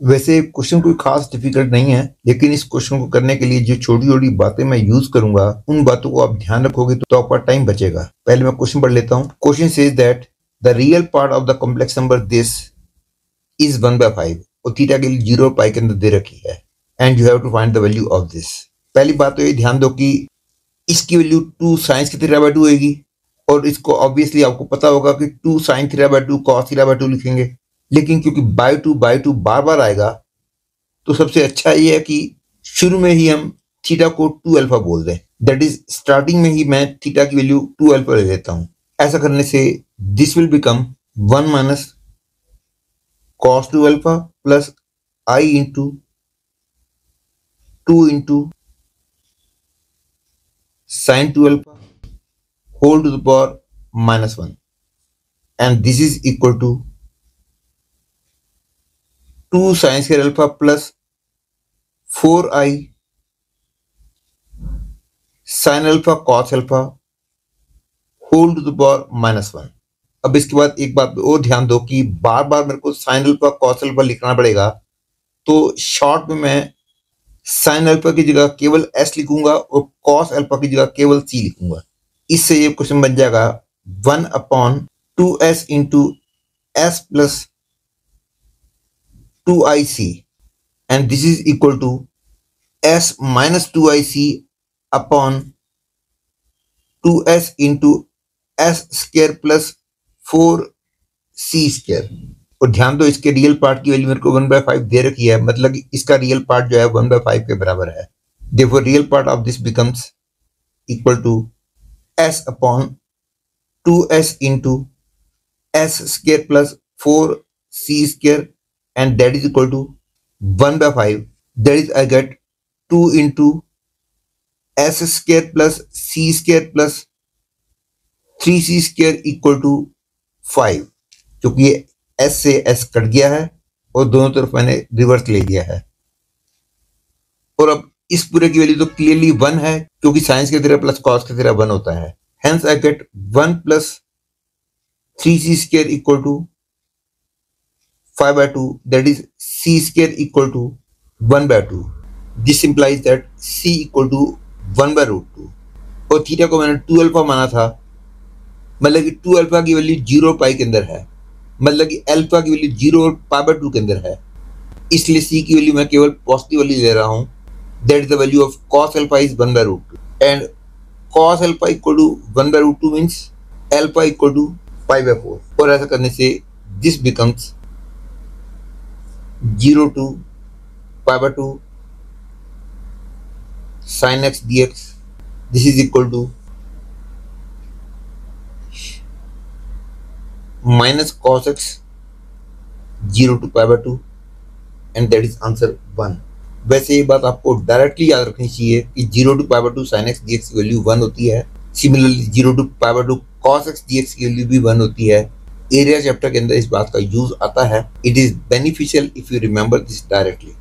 वैसे क्वेश्चन कोई खास डिफिकल्ट नहीं है, लेकिन इस क्वेश्चन को करने के लिए जो छोटी छोटी बातें मैं यूज करूंगा उन बातों को आप ध्यान रखोगे तो आपका टाइम बचेगा। पहले मैं क्वेश्चन पढ़ लेता हूँ। Question says that the real part of the complex number this is 1/5 और थीटा के लिए 0 और पाई के अंदर दे रखी है and you have to find the value of this. पहली बात तो ये ध्यान दो कि इसकी वैल्यू 2 साइन के थीटा/2 होगी और इसको ऑब्वियसली आपको पता होगा कि 2 sin थीटा/2 cos थीटा/2 लिखेंगे, लेकिन क्योंकि बाय टू बार बार आएगा तो सबसे अच्छा ये है कि शुरू में ही हम थीटा को 2 अल्फा बोल दें। दैट इज स्टार्टिंग में ही मैं थीटा की वैल्यू 2 अल्फा ले लेता हूं। ऐसा करने से this will become 1 minus cos 2 alpha plus i into 2 into sine 2 alpha whole to the power -1 and this is equal to 2 sin square alpha plus 4i sin alpha cos alpha whole to the power -1। अब इसके बाद एक बात और ध्यान दो कि बार बार मेरे को sin अल्फा cos अल्फा लिखना पड़ेगा, तो शॉर्ट में मैं sin अल्फा की जगह केवल s लिखूंगा और cos अल्फा की जगह केवल c लिखूंगा। इससे ये क्वेश्चन बन जाएगा 1/2s into s plus 2ic and this is equal to s minus 2ic upon 2s into s square plus 4c square। और ध्यान दो इसके रियल पार्ट की वैल्यू मेरे को 1/5 दे रखी है, मतलब इसका रियल पार्ट जो है 1/5 के बराबर है। therefore real part of this becomes equal to s upon 2s into s square plus 4c square and that is equal to 1/5। that is I get 2 into s square plus c square plus 3c square equal to 5, क्योंकि ये s से s cut गया है और दोनों तरफ मैंने reverse ले लिया है। और अब इस पूरे की वैल्यू तो क्लियरली 1 है, क्योंकि साइंस के थीटा प्लस कॉस के थीटा 1 होता है। Hence I get 1 plus 3c square equal to 5/2, that is c square equal to 1/2। this implies that c equal to 1/√2 और थीटा को मैंने 2 अल्फा माना था, मतलब कि 2 अल्फा की वैल्यू 0 पाई के अंदर है, मतलब कि अल्फा की वैल्यू 0 और π/2 के अंदर है, इसलिए c की वैल्यू मैं केवल पॉजिटिव वाली ले रहा हूं। That is the value of cos alpha is 1/√2 and cos alpha equal to 1/√2 means alpha equal to π/4। और ऐसा करने से this becomes 0 to π/2 sin x dx। this is equal to minus cos x 0 to π/2 and that is answer 1। वैसे ये बात आपको directly याद रखनी चाहिए कि 0 to π/2 sin x dx की वैल्यू 1 होती है। Similarly 0 to π/2 cos x dx की वैल्यू भी 1 होती है। एरिया चैप्टर के अंदर इस बात का यूज आता है। It is beneficial if you remember this directly.